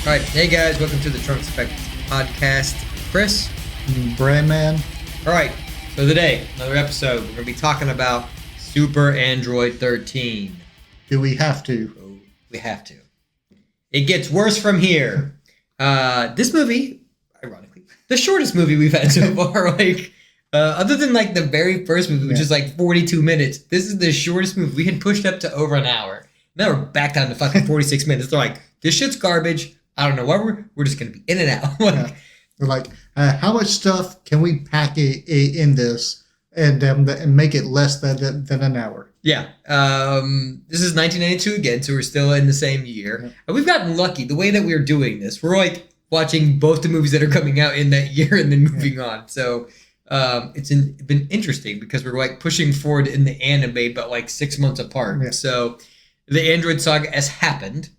All right, hey guys, welcome to the Trunks Effect podcast. Chris, Brandman. All right, so today, another episode. We're going to be talking about Super Android 13. Do we have to? Oh, we have to. It gets worse from here. This movie, ironically, the shortest movie we've had so far. Other than the very first movie, which is 42 minutes. This is the shortest movie. We had pushed up to over an hour. Now we're back down to fucking 46 minutes. They're like, this shit's garbage. I don't know why we're just going to be in and out. They're like, how much stuff can we pack in this and make it less than an hour? Yeah. This is 1992 again, so we're still in the same year. Yeah. And we've gotten lucky. The way that we're doing this, we're watching both the movies that are coming out in that year and then moving on. So it's been interesting because we're pushing forward in the anime, but 6 months apart. Yeah. So the Android saga has happened.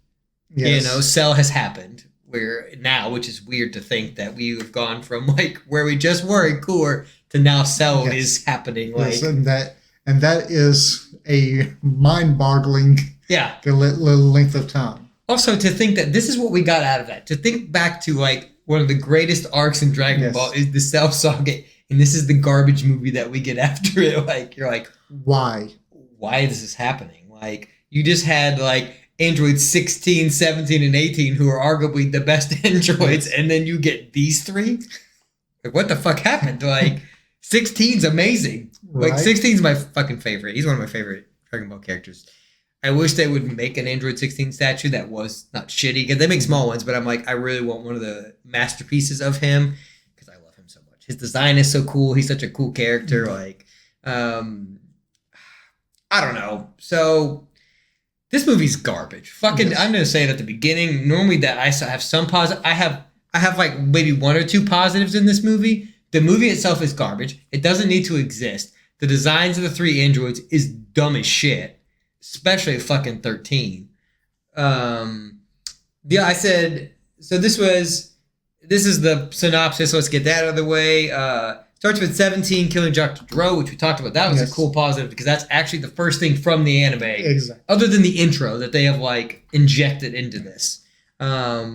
Yes. Cell has happened. Which is weird to think that we have gone from where we just were in Core to now Cell is happening. Yes, and that is a mind-boggling length of time. Also, to think that this is what we got out of that. To think back to one of the greatest arcs in Dragon Ball is the Cell saga, and this is the garbage movie that we get after it. You're like, why? Why is this happening? You just had Androids 16, 17, and 18, who are arguably the best androids, and then you get these three? What the fuck happened? 16's amazing. Right? 16's my fucking favorite. He's one of my favorite Dragon Ball characters. I wish they would make an Android 16 statue that was not shitty, because they make small ones, but I'm I really want one of the masterpieces of him, because I love him so much. His design is so cool. He's such a cool character. I don't know. So this movie's garbage. Fucking, yes. I'm gonna say it at the beginning. Normally, that I have some positive. I have maybe one or two positives in this movie. The movie itself is garbage. It doesn't need to exist. The designs of the three androids is dumb as shit, especially fucking 13. I said so. This is the synopsis. Let's get that out of the way. Starts with 17 killing Dr. Dro, which we talked about. That was a cool positive because that's actually the first thing from the anime. Exactly. Other than the intro that they have injected into this. But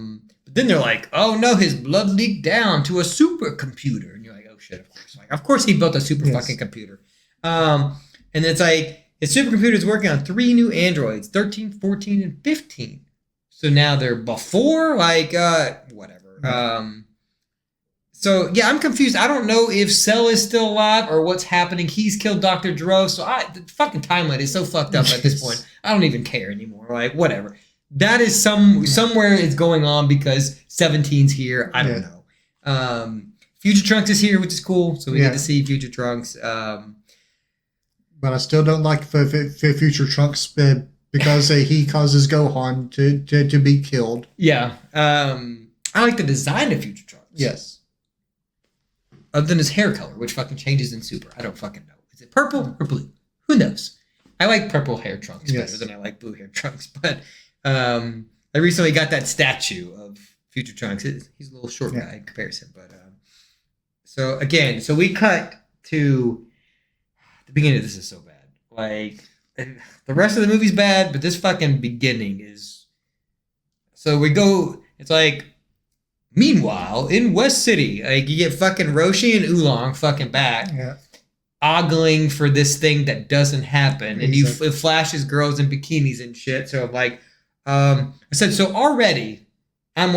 then they're like, oh no, his blood leaked down to a supercomputer. And you're like, oh shit, of course. Of course he built a super fucking computer. And it's his supercomputer is working on 3 new androids, 13, 14, and 15. So now they're before, whatever. Mm-hmm. So, yeah, I'm confused. I don't know if Cell is still alive or what's happening. He's killed Dr. Dro, so the fucking timeline is so fucked up at this point. I don't even care anymore. Whatever. That is somewhere it's going on because 17's here. I don't know. Future Trunks is here, which is cool, so we get to see Future Trunks. But I still don't like Future Trunks because he causes Gohan to be killed. Yeah. I like the design of Future Trunks. Yes. Other than his hair color, which fucking changes in Super. I don't fucking know. Is it purple or blue? Who knows? I like purple hair Trunks better than I like blue hair Trunks. But I recently got that statue of Future Trunks. He's a little short guy in comparison. But so we cut to the beginning of this is so bad. The rest of the movie's bad, but this fucking beginning is. So we go. It's meanwhile, in West City, you get fucking Roshi and Oolong fucking back, ogling for this thing that doesn't happen, and it flashes girls in bikinis and shit. So I said, so already, I'm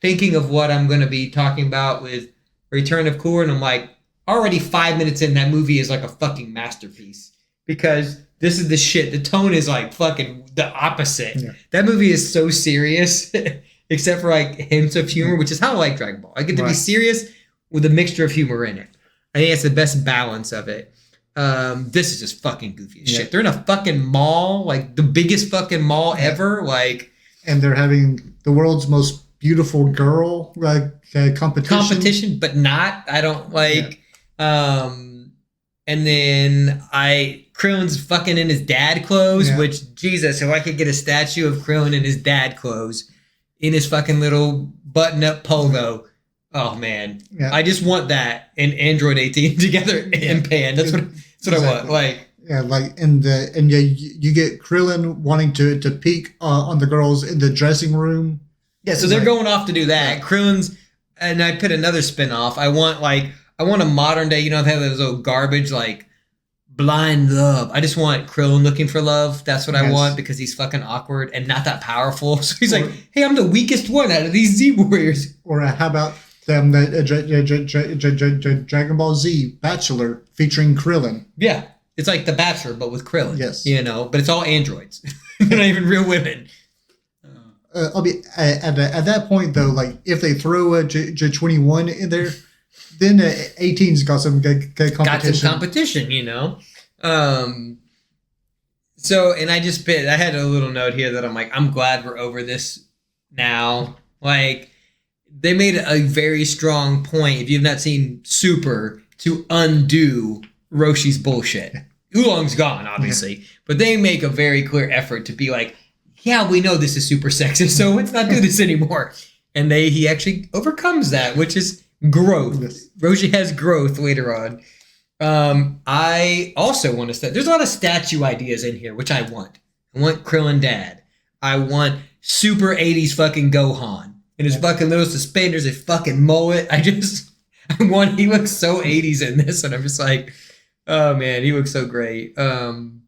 thinking of what I'm gonna be talking about with Return of Core, and I'm already 5 minutes in, that movie is a fucking masterpiece because this is the shit. The tone is fucking the opposite. Yeah. That movie is so serious. Except for hints of humor, which is how I like Dragon Ball. I get to be serious with a mixture of humor in it. I think it's the best balance of it. This is just fucking goofy as shit. They're in a fucking mall, the biggest fucking mall ever. And they're having the world's most beautiful girl competition. Competition, but not. I don't and then Krillin's fucking in his dad clothes, which, Jesus, if I could get a statue of Krillin in his dad clothes, in his fucking little button-up polo. Oh, man. Yeah. I just want that and Android 18 together in pan. That's what I want. You get Krillin wanting to peek on the girls in the dressing room. Yeah, so they're going off to do that. Krillin's, and I put another spin off. I want a modern day, they have those little garbage like blind love. I just want Krillin looking for love. That's what I want because he's fucking awkward and not that powerful. So he's like, hey, I'm the weakest one out of these Z Warriors. Or how about Dragon Ball Z Bachelor featuring Krillin? Yeah, it's like The Bachelor, but with Krillin. Yes. But it's all androids. They're not even real women. I'll be at that point though. Like if they throw a J21 in there, then 18's got some competition. Got some competition, So, and I had a little note here that I'm like, I'm glad we're over this now. Like, they made a very strong point, if you've not seen Super, to undo Roshi's bullshit. Oolong's gone, obviously, but they make a very clear effort to be like, yeah, we know this is super sexist, so let's not do this anymore. And he actually overcomes that, which is growth. Yes. Roshi has growth later on. I also want to say, there's a lot of statue ideas in here, which I want. I want Krillin Dad. I want super 80s fucking Gohan. And his fucking little suspenders, his fucking mullet. He looks so 80s in this, and I'm just like, oh man, he looks so great. And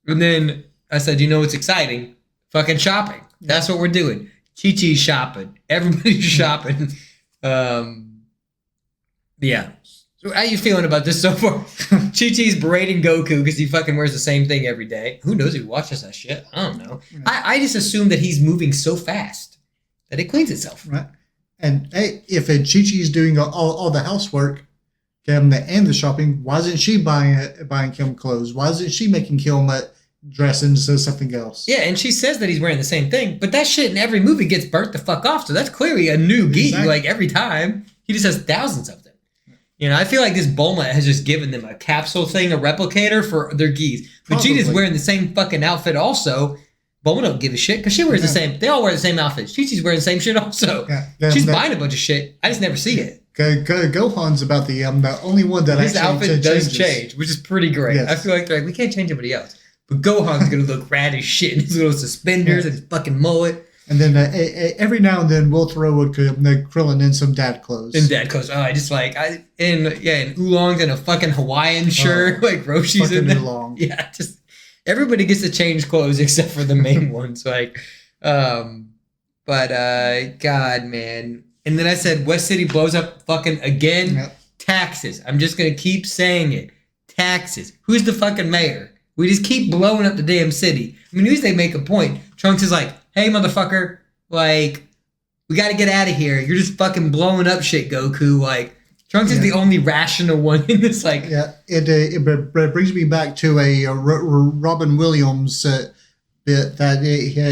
then I said, what's exciting? Fucking shopping. That's what we're doing. Chi-Chi's shopping. Everybody's shopping. Yeah. So how you feeling about this so far? Chi-Chi's berating Goku because he fucking wears the same thing every day. Who knows who watches that shit? I don't know. I just assume that he's moving so fast that it cleans itself. Right. And hey, if Chi-Chi's doing all the housework and the shopping, why isn't she buying him clothes? Why isn't she making him dress into something else? Yeah, and she says that he's wearing the same thing, but that shit in every movie gets burnt the fuck off, so that's clearly a new gi, like every time. He just has thousands of them. I feel like this Bulma has just given them a capsule thing, a replicator for their gis. Vegeta's wearing the same fucking outfit also. Bulma don't give a shit because she wears the same. They all wear the same outfits. Chi-Chi's wearing the same shit also. She's buying a bunch of shit. I just never see it. Gohan's about the only one that his outfit does change, which is pretty great. Yes. I feel like they're like, we can't change anybody else. But Gohan's going to look rad as shit in his little suspenders and his fucking mullet. And then every now and then we'll throw Krillin in some dad clothes. Oh, I just like, in Oolong's in a fucking Hawaiian shirt. Like Roshi's in there. Oolong. Yeah, just everybody gets to change clothes except for the main ones. Like, God, man. And then I said, West City blows up fucking again. Yep. Taxes. I'm just going to keep saying it. Taxes. Who's the fucking mayor? We just keep blowing up the damn city. I mean, they make a point. Trunks is like, hey, motherfucker, like, we got to get out of here. You're just fucking blowing up shit, Goku. Like, Trunks is the only rational one in this. Like, it brings me back to a Robin Williams bit that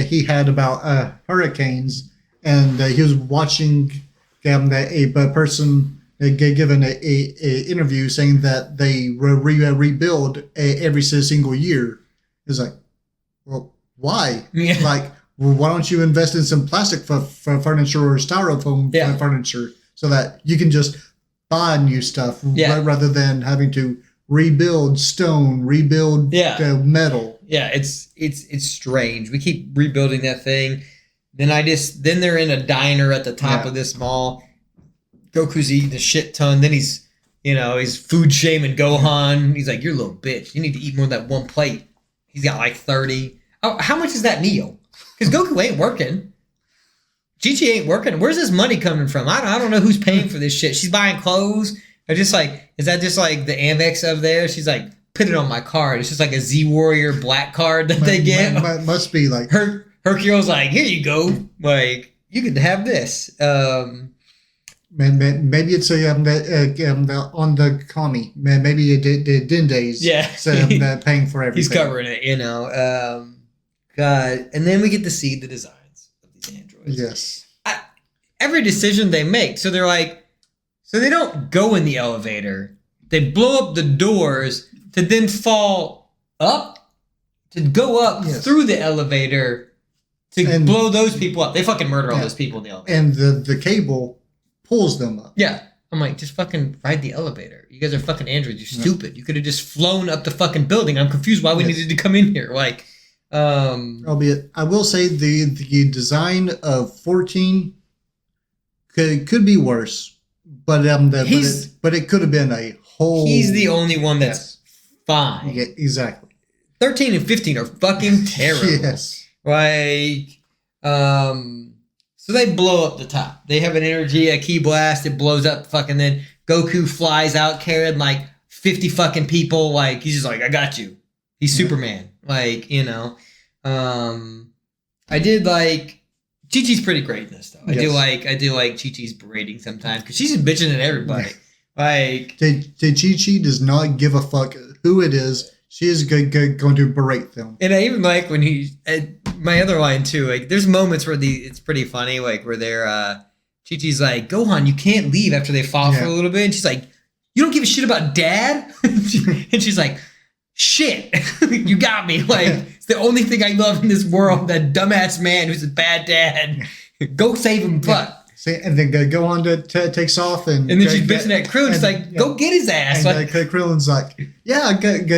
he had about hurricanes, and he was watching a person given a interview saying that they rebuild every single year. It's like, well, why? Yeah. Like, well, why don't you invest in some plastic for furniture or styrofoam furniture so that you can just buy new stuff rather than having to rebuild stone, rebuild metal. Yeah, it's strange. We keep rebuilding that thing. Then they're in a diner at the top of this mall. Goku's eating a shit ton. Then he's food shaming Gohan. He's like, you're a little bitch. You need to eat more than that one plate. He's got like 30. Oh, how much is that meal? Because Goku ain't working. Chi-Chi ain't working. Where's this money coming from? I don't know who's paying for this shit. She's buying clothes. Or just like, is that just like the Amex of there? She's like, put it on my card. It's just like a Z Warrior black card that they get. Must be like. Hercule's like, here you go. Like, you can have this. Maybe it's on the commie. Maybe it Dende's. Yeah. So paying for everything. He's covering it, God. And then we get to see the designs of these androids. Yes. Every decision they make. So they're like, so they don't go in the elevator. They blow up the doors to then fall up, to go up through the elevator to blow those people up. They fucking murder all those people in the elevator. And the cable pulls them up. Yeah. I'm like, just fucking ride the elevator. You guys are fucking androids. You're stupid. You could have just flown up the fucking building. I'm confused why we needed to come in here. Like, albeit, I will say the design of 14 could be worse, but but it could have been a whole. He's the only one that's fine. Yeah, exactly. 13 and 15 are fucking terrible. Yes. Like, so they blow up the top. They have an energy, a ki blast. It blows up fucking. Then Goku flies out carrying like 50 fucking people. Like, he's just like, I got you. He's Superman. Like, you know. I did like Chi-Chi's pretty great in this though. I do like Chi-Chi's berating sometimes because she's just bitching at everybody. Like, Chi-Chi does not give a fuck who it is. She is going to berate them. And I even like when my other line too, like there's moments where it's pretty funny, like where they're Chi-Chi's like, Gohan, you can't leave after they fall for a little bit. And she's like, you don't give a shit about dad? And she's like, shit, you got me. Like, it's the only thing I love in this world, that dumbass man who's a bad dad. Go save him, fuck. And then Gohan takes off, and then she's bitching at Krillin. She's like, "Go get his ass!" And Krillin's like, "Yeah, good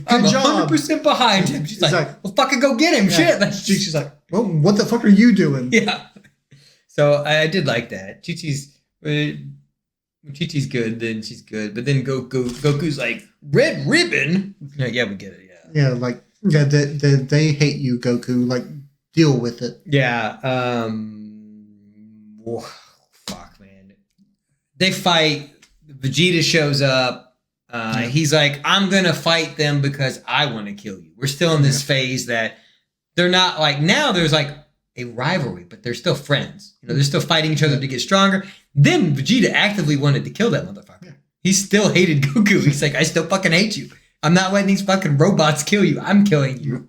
I'm job. 100% behind him." She's like, "Well, fucking go get him!" Shit. Like, she's like, "Well, what the fuck are you doing?" Yeah. So I did like that. When Chi-Chi's good, then she's good. But then Goku's like, "Red ribbon." Yeah, we get it. Yeah. Like they hate you, Goku. Like, deal with it. Yeah. Fuck, man. They fight. Vegeta shows up. He's like, I'm going to fight them because I want to kill you. We're still in this phase that they're not like, now there's like a rivalry, but they're still friends. You know, they're still fighting each other to get stronger. Then Vegeta actively wanted to kill that motherfucker. Yeah. He still hated Goku. He's like, I still fucking hate you. I'm not letting these fucking robots kill you. I'm killing you.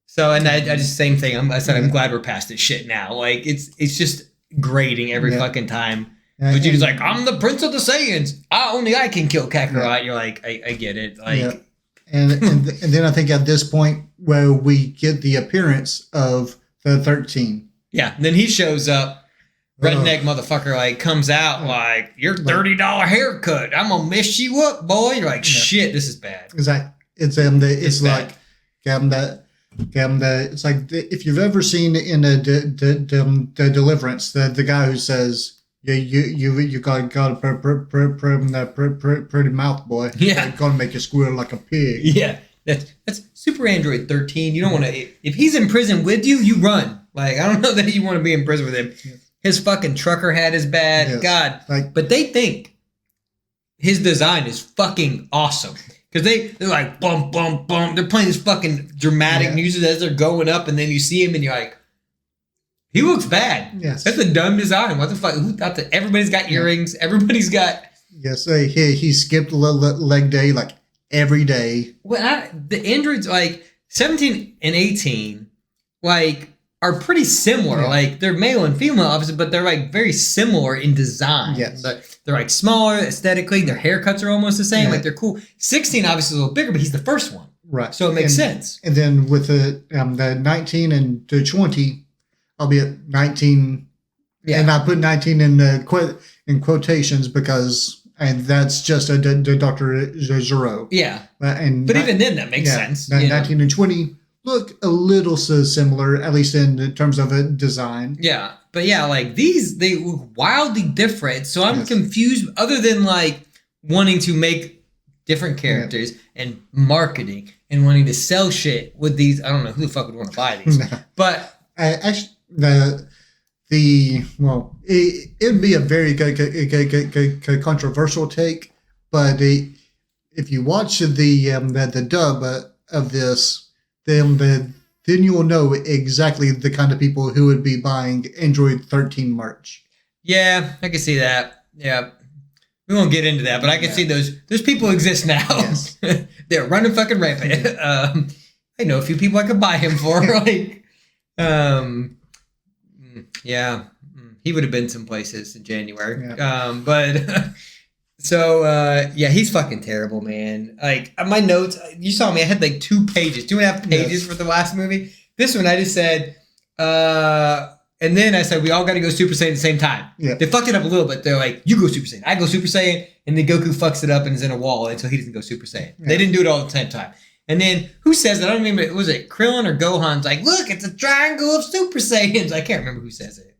So, and I just, same thing. I said, I'm glad we're past this shit now. Like, it's just grating every fucking time. Vegeta's like, I'm the Prince of the Saiyans. Only I can kill Kakarot. You're like, I get it. Like, and then I think at this point where we get the appearance of the 13. Yeah. And then he shows up. Redneck motherfucker like comes out like, your $30 haircut. I'm gonna mess you up, boy. You're like, shit, this is bad. Exactly. It's like it's like if you've ever seen in the Deliverance, the guy who says, you got a pretty mouth, boy. Yeah, gonna make you squeal like a pig. Yeah, that's Super Android 13. You don't want to. If he's in prison with you, you run. Like, I don't know that you want to be in prison with him. Yeah. His fucking trucker hat is bad. Yes. God, but they think his design is fucking awesome. Because they're like, bum, bum, bum. They're playing this fucking dramatic music as they're going up, and then you see him, and you're like, he looks bad. Yes. That's a dumb design. What the fuck? Who thought that? Everybody's got earrings. Everybody's got... Yes, he skipped leg day, like, every day. Well, the androids, like, 17 and 18, like, are pretty similar. Yeah. Like, they're male and female, obviously, but they're, like, very similar in design. Yes. They're like smaller aesthetically. Their haircuts are almost the same. Yeah. Like, they're cool. 16 obviously is a little bigger, but he's the first one. Right. So it makes sense. And then with the 19 and the 20, I'll be at 19. Yeah. And I put 19 in quotations because that's just a Dr. Zero. Yeah. But even then, that makes sense. 19 and 20 look a little similar, at least in terms of a design. Yeah. But yeah, like they look wildly different. So I'm confused, other than like wanting to make different characters and marketing and wanting to sell shit with these. I don't know who the fuck would want to buy these. But actually, it'd be a very controversial take. But if you watch the dub of this, then you'll know exactly the kind of people who would be buying Android 13 merch. Yeah, I can see that. Yeah. We won't get into that, but I can see those people exist now. Yes. They're running fucking rampant. I know a few people I could buy him for. Like, yeah. He would have been some places in January. Yeah. He's fucking terrible, man. Like, my notes, you saw me, I had like 2.5 pages for the last movie. This one, I just said, and then I said, we all got to go Super Saiyan at the same time. Yeah. They fucked it up a little bit. They're like, you go Super Saiyan, I go Super Saiyan, and then Goku fucks it up and is in a wall until he doesn't go Super Saiyan. Yeah. They didn't do it all at the same time. And then, who says it? I don't remember, was it Krillin or Gohan's like, look, it's a triangle of Super Saiyans. I can't remember who says it.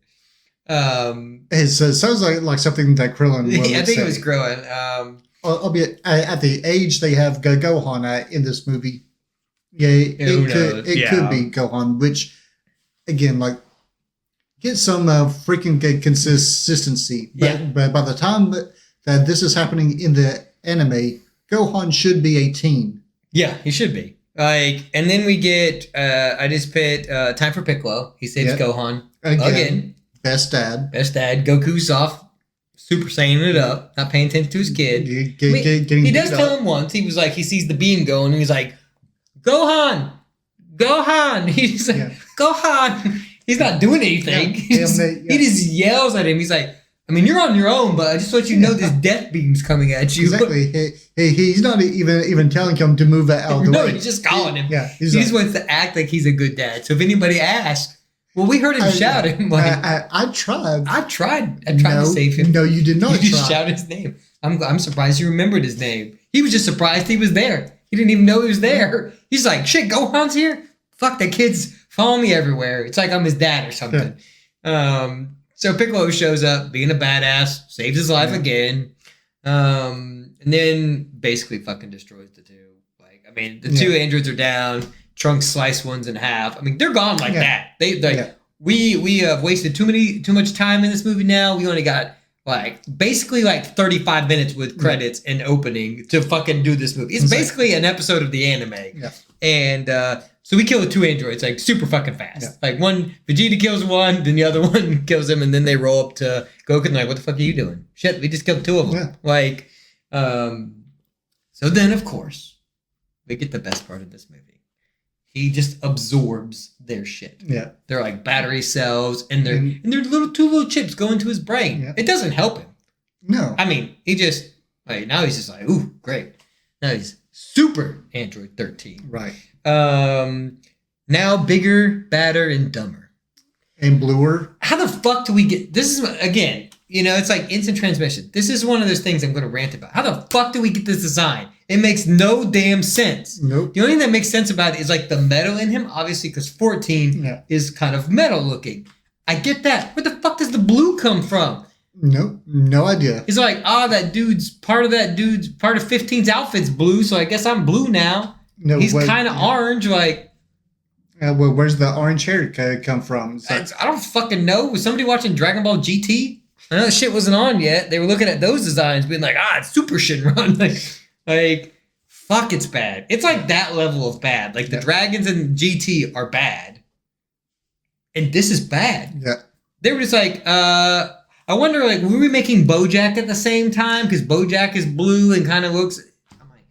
It sounds like something that Krillin would I think say. it was Krillin. Albeit at the age they have Gohan at in this movie, it could be Gohan, which again, like, get some freaking consistency. But by the time that this is happening in the anime, Gohan should be 18. Yeah, he should be. Like, and then we get I just put time for Piccolo. He saves Gohan again. Best dad. Goku's off Super Saiyan it up, not paying attention to his kid. He does tell him once. He was like, he sees the beam going, and he's like, Gohan. He's like, Gohan. He's not doing anything. He just yells at him. He's like, I mean, you're on your own, but I just want you to know this death beam's coming at you. Exactly. He's not even telling him to move out of the way. No, he's just calling him. Yeah, he just wants to act like he's a good dad. So if anybody asks, well, we heard him shout him. Like, I tried. I tried to save him. No, you did not. You just shout his name. I'm surprised you remembered his name. He was just surprised he was there. He didn't even know he was there. He's like, shit, Gohan's here? Fuck, that kid's following me everywhere. It's like I'm his dad or something. So Piccolo shows up, being a badass, saves his life again, and then basically fucking destroys the two. Like, I mean, the two androids are down. Trunks slice ones in half. I mean, they're gone like that. We have wasted too much time in this movie now. We only got basically 35 minutes with credits and opening to fucking do this movie. It's basically an episode of the anime. Yeah. And so we kill the two androids like super fucking fast. Yeah. Like Vegeta kills one, then the other one kills him, and then they roll up to Goku and like, what the fuck are you doing? Shit, we just killed two of them. Yeah. So then of course we get the best part of this movie. He just absorbs their shit. Yeah. They're like battery cells and they're two little chips go into his brain. Yeah. It doesn't help him. No. I mean, he just now he's just like, ooh, great. Now he's Super Android 13. Right. Now bigger, badder, and dumber. And bluer. How the fuck do we get this? Is again, it's like instant transmission. This is one of those things I'm going to rant about. How the fuck do we get this design? It makes no damn sense. Nope. The only thing that makes sense about it is like the metal in him, obviously, because 14 is kind of metal looking. I get that. Where the fuck does the blue come from? Nope. No idea. He's like, part of 15's outfit's blue, so I guess I'm blue now. No, he's kind of orange, like. Well, where's the orange hair come from? I don't fucking know. Was somebody watching Dragonball GT? I know that shit wasn't on yet. They were looking at those designs, being like, it's Super Shinron. Like, fuck, it's bad. It's like that level of bad. Like, the dragons in GT are bad. And this is bad. Yeah. They were just like, I wonder, like, were we making Bojack at the same time? Because Bojack is blue and kind of looks... I'm like,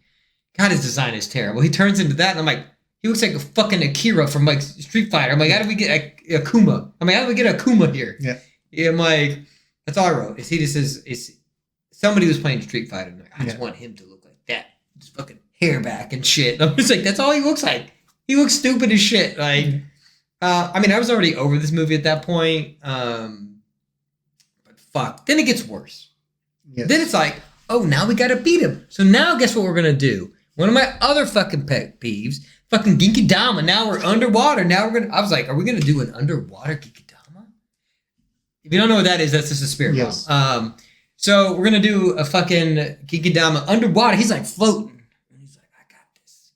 God, his design is terrible. He turns into that, and I'm like, he looks like a fucking Akira from, like, Street Fighter. I'm like, how do we get Akuma? I'm like, how do we get Akuma here? Yeah. I'm like, that's all I wrote. He just says, somebody was playing Street Fighter. And I just want him to look like that. Just fucking hair back and shit. I'm just like, that's all he looks like. He looks stupid as shit. Like, I mean, I was already over this movie at that point. But fuck. Then it gets worse. Yes. Then it's like, oh, now we gotta beat him. So now guess what we're gonna do? One of my other fucking pet peeves, fucking Genkidama. Now we're underwater. I was like, are we gonna do an underwater Genkidama? If you don't know what that is, that's just a spirit bomb. So we're going to do a fucking Genkidama underwater. He's like floating. And he's like, I got this.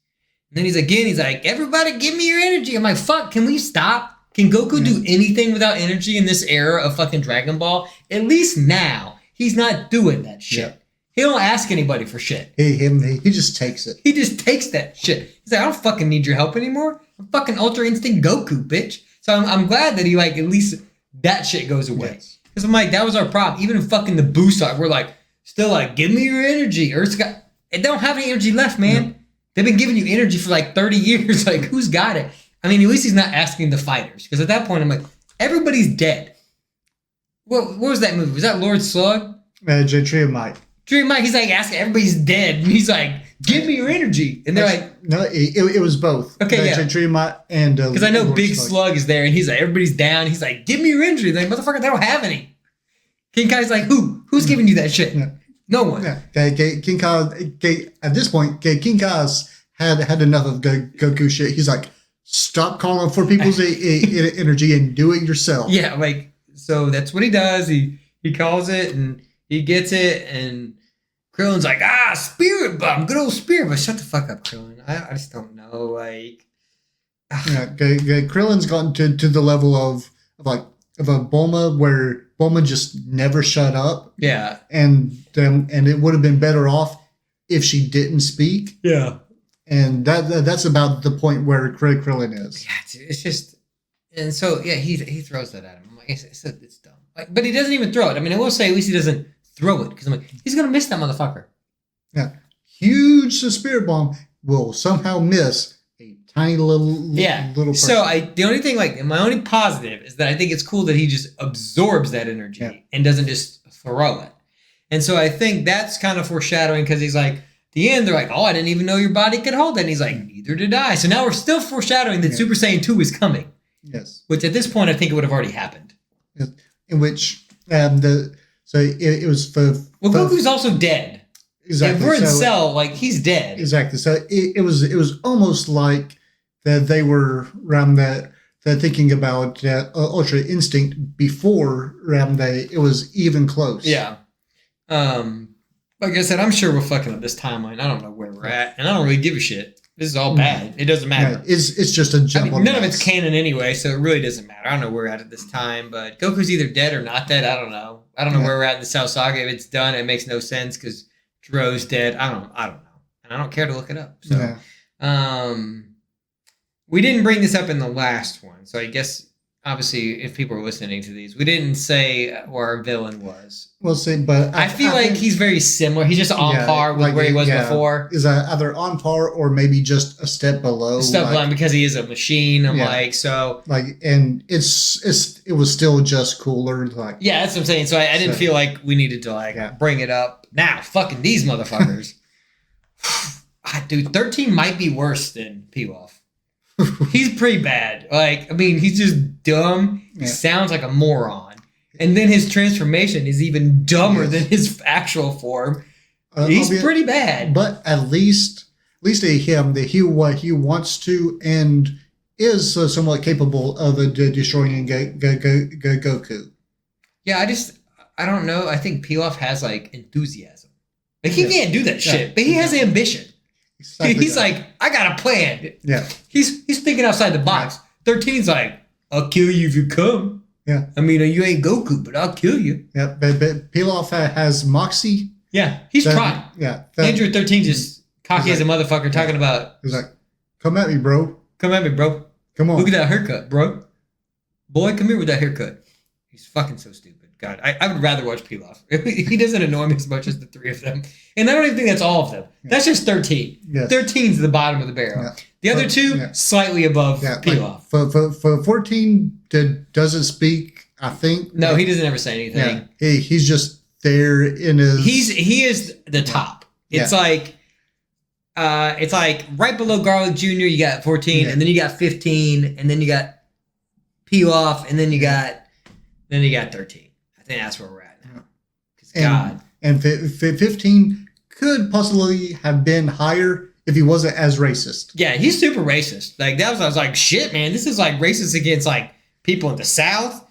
And then he's like, everybody give me your energy. I'm like, fuck, can we stop? Can Goku do anything without energy in this era of fucking Dragon Ball? At least now, he's not doing that shit. Yeah. He don't ask anybody for shit. He just takes it. He just takes that shit. He's like, I don't fucking need your help anymore. I'm fucking Ultra Instinct Goku, bitch. So I'm glad that he like, at least that shit goes away. Yes. Because I'm like, that was our problem. Even in fucking the boost side, we're like, still like, give me your energy. They don't have any energy left, man. No. They've been giving you energy for like 30 years. Like, who's got it? I mean, at least he's not asking the fighters. Because at that point, I'm like, everybody's dead. What was that movie? Was that Lord Slug? Tree of Might. Tree of Might, he's like asking, everybody's dead. And he's like, give me your energy. And they're like... No, it was both. Okay, yeah. Tree of Might and... Because I know Lord Big Slug is there, and he's like, everybody's down. He's like, give me your energy. They're like, motherfucker, they don't have any. King Kai's like, who? Who's giving you that shit? No one. Yeah. King Kai, at this point, King Kai's had enough of Goku shit. He's like, stop calling for people's energy and do it yourself. Yeah, like, So that's what he does. He calls it and he gets it, and Krillin's like, spirit bomb, good old spirit. But shut the fuck up, Krillin. I just don't know. Like, Krillin's gotten to the level of a Bulma where Bulma just never shut up. Yeah, and it would have been better off if she didn't speak. Yeah, and that's about the point where Krillin is. Yeah, it's just, and so yeah, he throws that at him. I'm like, it's dumb. Like, but he doesn't even throw it. I mean, I will say at least he doesn't throw it because I'm like, he's gonna miss that motherfucker. Yeah, huge spirit bomb will somehow miss a tiny little person. So the only thing, like, my only positive is that I think it's cool that he just absorbs that energy and doesn't just throw it. And so I think that's kind of foreshadowing because he's like, the end, they're like, oh, I didn't even know your body could hold that. And he's like, neither did I. So now we're still foreshadowing that Super Saiyan 2 is coming. Yes. Which at this point, I think it would have already happened. Yes. In which, it was for... Well, Goku's also dead. Exactly. If we're in Cell, like, he's dead. Exactly. So it was almost like that they were around that they're thinking about Ultra Instinct before it was even close. Yeah. Like I said, I'm sure we're fucking up this timeline. I don't know where we're at, and I don't really give a shit. This is all bad. It doesn't matter. Yeah, it's just a jumbled none of it's canon anyway, so it really doesn't matter. I don't know where we're at this time, but Goku's either dead or not dead. I don't know. I don't know where we're at in the Cell Saga. If it's done, it makes no sense because Dro's dead. I don't know, and I don't care to look it up. So, we didn't bring this up in the last one, so I guess obviously if people are listening to these, we didn't say where our villain was. We'll see, but I feel like he's very similar. He's just on par with where he was before. Is either on par or maybe just a step below. Because he is a machine. And it was still just cooler. Like, yeah, that's what I'm saying. So I didn't feel like we needed to bring it up now. Fucking these motherfuckers. Dude, 13 might be worse than Pilaf. He's pretty bad. Like, I mean, he's just dumb. He sounds like a moron. And then his transformation is even dumber than his actual form. He's pretty bad. But at least him, that he wants to and is somewhat capable of destroying Goku. Yeah, I don't know. I think Pilaf has, like, enthusiasm. Like, he can't do that shit, but he has ambition. Exactly. He's like, I got a plan. Yeah. He's thinking outside the box. 13's like, I'll kill you if you come. Yeah. I mean, you ain't Goku, but I'll kill you. Yeah, but Pilaf has moxie. Yeah, he's trying. Yeah. Andrew 13 just cocky as a motherfucker talking about... He's like, come at me, bro. Come at me, bro. Come on. Look at that haircut, bro. Boy, come here with that haircut. He's fucking so stupid. God, I would rather watch Pilaf. He doesn't annoy me as much as the three of them. And I don't even think that's all of them. Yeah. That's just 13. Yes. 13's the bottom of the barrel. Yeah. The other two, slightly above Pilaf. Like, for 14, doesn't speak, I think. No, he doesn't ever say anything. Yeah. He's just there in his... He is the top. It's like right below Garlic Jr., you got 14, and then you got 15, and then you got Pilaf, and then you got 13. I think that's where we're at now. And 15 could possibly have been higher if he wasn't as racist. Yeah, he's super racist. Like, I was like, shit, man, this is like racist against like people in the South,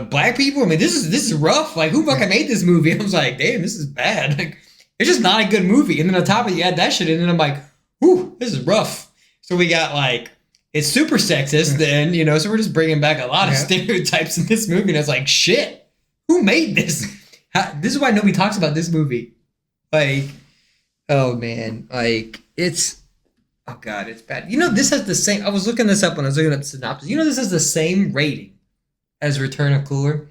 black people. I mean, this is rough. Like, who fucking made this movie? I was like, damn, this is bad. Like, it's just not a good movie. And then on top of it, you add that shit in, and I'm like, whew, this is rough. So we got like, it's super sexist then, so we're just bringing back a lot of stereotypes in this movie. And I was like, shit. Who made this? This is why nobody talks about this movie. Like, oh man, like it's bad. This has the same. I was looking this up when I was looking at the synopsis. This has the same rating as Return of Cooler.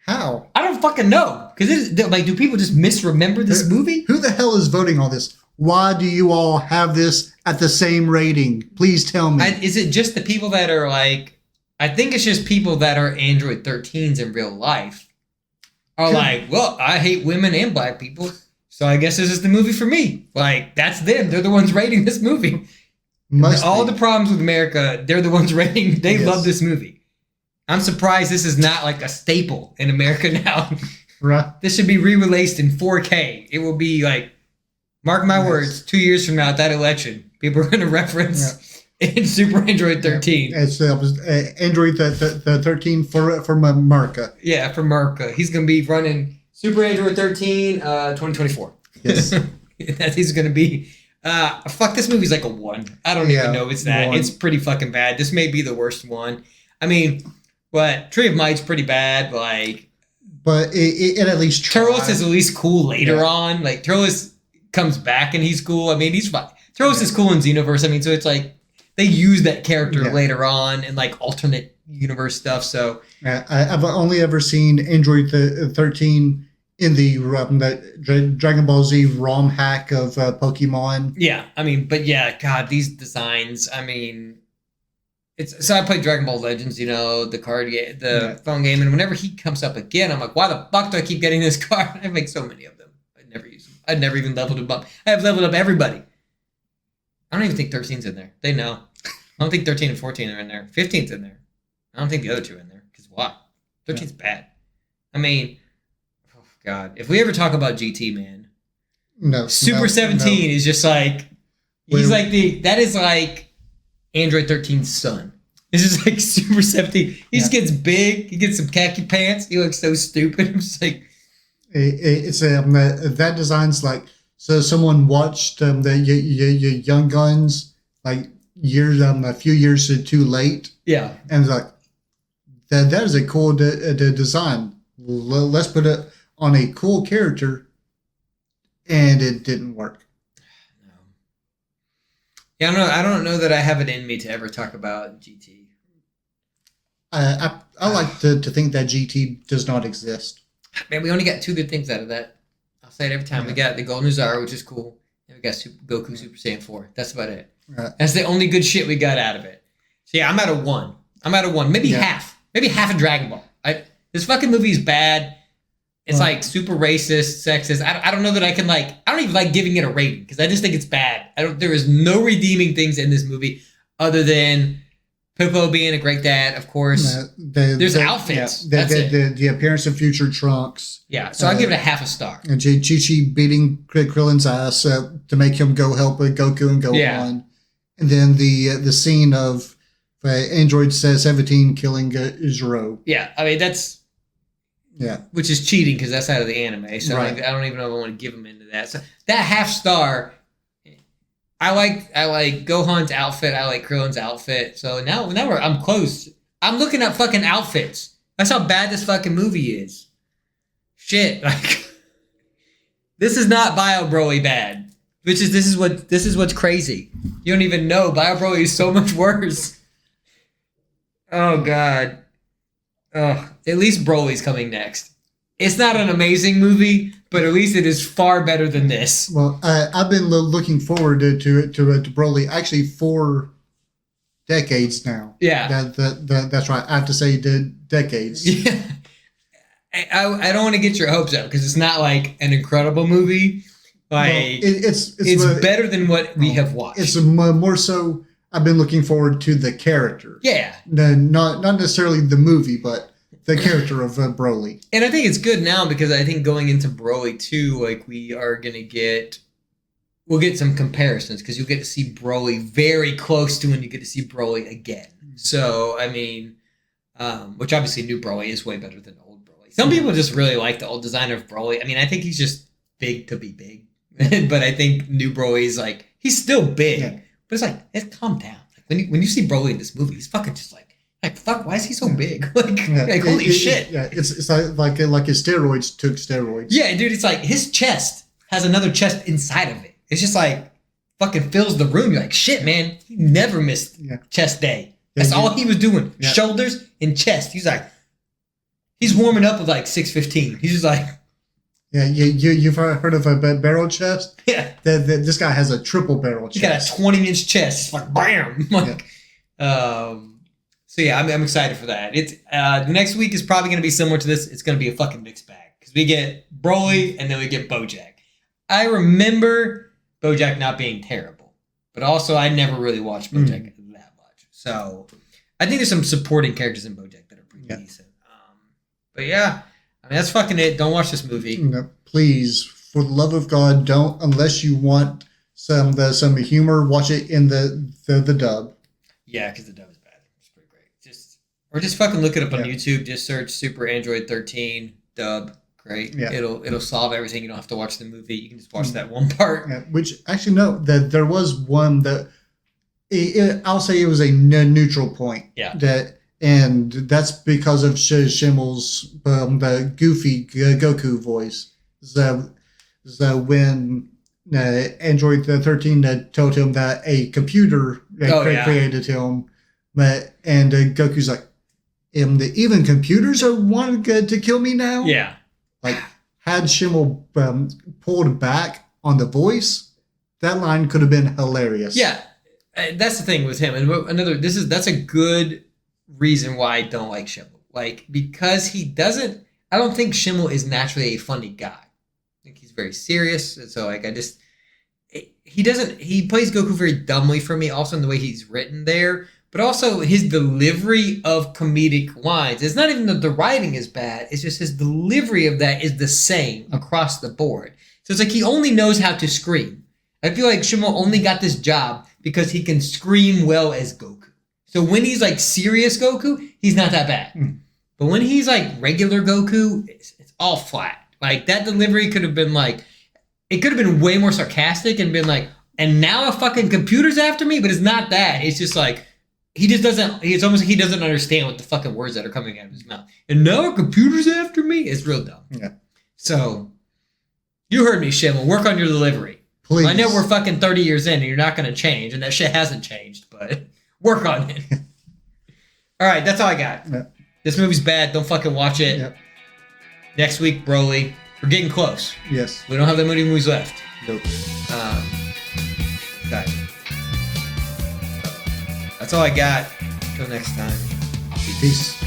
How? I don't fucking know. Because like, do people just misremember this movie? Who the hell is voting on this? Why do you all have this at the same rating? Please tell me. Is it just the people that are like? I think it's just people that are Android 13s in real life. Are like, well, I hate women and black people, so I guess this is the movie for me. Like, that's them. They're the ones rating this movie. All the problems with America, they're the ones rating. They love this movie. I'm surprised this is not like a staple in America now. Right. This should be re-released in 4K. It will be like, mark my words, 2 years from now at that election, people are going to reference in Super Android 13. It's Android the 13 for America. Yeah, for America. He's going to be running Super Android 13 2024. Yes. He's going to be... fuck, this movie's like a 1. I don't even know it's that. 1. It's pretty fucking bad. This may be the worst one. I mean, Tree of Might's pretty bad, but it at least tried. Turles is at least cool later on. Like, Turles comes back and he's cool. I mean, he's fine. Turles is cool in Xenoverse. I mean, so it's like, they use that character later on in like alternate universe stuff. So I've only ever seen Android 13 in the Dragon Ball Z ROM hack of Pokemon. Yeah, I mean, but yeah, God, these designs. I mean, so I played Dragon Ball Legends, the card game, phone game, and whenever he comes up again, I'm like, why the fuck do I keep getting this card? I make so many of them. I'd never use them. I'd never even leveled them up. I have leveled up everybody. I don't even think 13's in there. They know. I don't think 13 and 14 are in there. 15's in there. I don't think the other two are in there. Because why? 13's bad. I mean, oh God. If we ever talk about GT, man. No. Super 17 is just like, that is like Android 13's son. This is like Super 17. He just gets big. He gets some khaki pants. He looks so stupid. I'm just like. It's that design's like, so someone watched the Young Guns like a few years too late. Yeah, and it's like that is a cool design. Let's put it on a cool character, and it didn't work. No. Yeah, I don't know that I have it in me to ever talk about GT. I like to think that GT does not exist. Man, we only got 2 good things out of that. I'll say it every time. We got the Golden Zara, which is cool. And we got Goku Super Saiyan 4. That's about it. Right. That's the only good shit we got out of it. So yeah, I'm at a 1. Maybe half. Maybe half of Dragon Ball. This fucking movie is bad. It's like super racist, sexist. I don't know that I can I don't even like giving it a rating because I just think it's bad. There is no redeeming things in this movie other than Pippo being a great dad, of course. There's outfits. The appearance of future Trunks. Yeah, so I'll give it a half a star. And Chi-Chi beating Krillin's ass to make him go help Goku and Gohan. And then the scene of Android 17 killing Zero. Yeah, I mean, that's... Yeah. Which is cheating because that's out of the anime. So I don't even know if I want to give him into that. So that half star... I like Gohan's outfit. I like Krillin's outfit. So now I'm close. I'm looking at fucking outfits. That's how bad this fucking movie is. Shit, this is not Bio Broly bad. This is what's crazy. You don't even know Bio Broly is so much worse. Oh God. Oh, at least Broly's coming next. It's not an amazing movie, but at least it is far better than this. Well, I've been looking forward to Broly actually for decades now. Yeah, that's right. I have to say decades. Yeah, I don't want to get your hopes up because it's not like an incredible movie. It's better than what we have watched. It's more so. I've been looking forward to the character. Yeah, not necessarily the movie, but the character of Broly. And I think it's good now because I think going into Broly 2, we'll get some comparisons because you'll get to see Broly very close to when you get to see Broly again. So, I mean, which obviously new Broly is way better than old Broly. Some people just really like the old design of Broly. I mean, I think he's just big to be big. But I think new Broly is he's still big. But it's calm down. When you see Broly in this movie, he's fucking just fuck, why is he so big? Holy shit. Yeah, it's like his steroids took steroids. Yeah, dude, it's like his chest has another chest inside of it. It's just fucking fills the room. You're like, shit, man, he never missed chest day. That's all he was doing. Yeah. Shoulders and chest. He's warming up with 615. He's just like... Yeah, you've heard of a barrel chest? Yeah. This guy has a triple barrel chest. He got a 20-inch chest. It's bam! So yeah, I'm excited for that. It's the next week is probably going to be similar to this. It's going to be a fucking mixed bag because we get Broly and then we get BoJack. I remember BoJack not being terrible, but also I never really watched BoJack that much. So I think there's some supporting characters in BoJack that are pretty decent. But yeah, I mean that's fucking it. Don't watch this movie. No, please, for the love of God, don't unless you want some humor. Watch it in the dub. Yeah, because the dub is bad. It's pretty great. Just fucking look it up on Yeah. YouTube. Just search Super Android 13 dub. Great. Yeah. It'll solve everything. You don't have to watch the movie. You can just watch that one part. Yeah, which actually no, that there was one that I'll say it was a neutral point. Yeah. And that's because of Schimmel's the goofy Goku voice. So when Android 13 told him that a computer created him, and Goku's like, even computers are wanting to kill me now? Yeah. Like, had Schimmel pulled back on the voice, that line could have been hilarious. Yeah. That's the thing with him. And that's a good reason why I don't like Schimmel. Like, because I don't think Schimmel is naturally a funny guy. I think he's very serious. And so, like, he plays Goku very dumbly for me, also in the way he's written there, but also his delivery of comedic lines. It's not even that the writing is bad, it's just his delivery of that is the same across the board. So it's like he only knows how to scream. I feel like Schimmel only got this job because he can scream well as Goku. So when he's like serious Goku, he's not that bad. But when he's like regular Goku, it's all flat. Like, that delivery could have been like, it could have been way more sarcastic and been like, and now a fucking computer's after me, but it's not that. It's just like, it's almost like he doesn't understand what the fucking words that are coming out of his mouth. And now a computer's after me? It's real dumb. Yeah. So, you heard me, Schimmel. Work on your delivery. Please. I know we're fucking 30 years in and you're not going to change, and that shit hasn't changed, but work on it. All right, that's all I got. Yeah. This movie's bad. Don't fucking watch it. Yep. Next week, Broly. We're getting close. Yes. We don't have that many movies left. Nope. Okay. That's all I got. Until next time. Peace.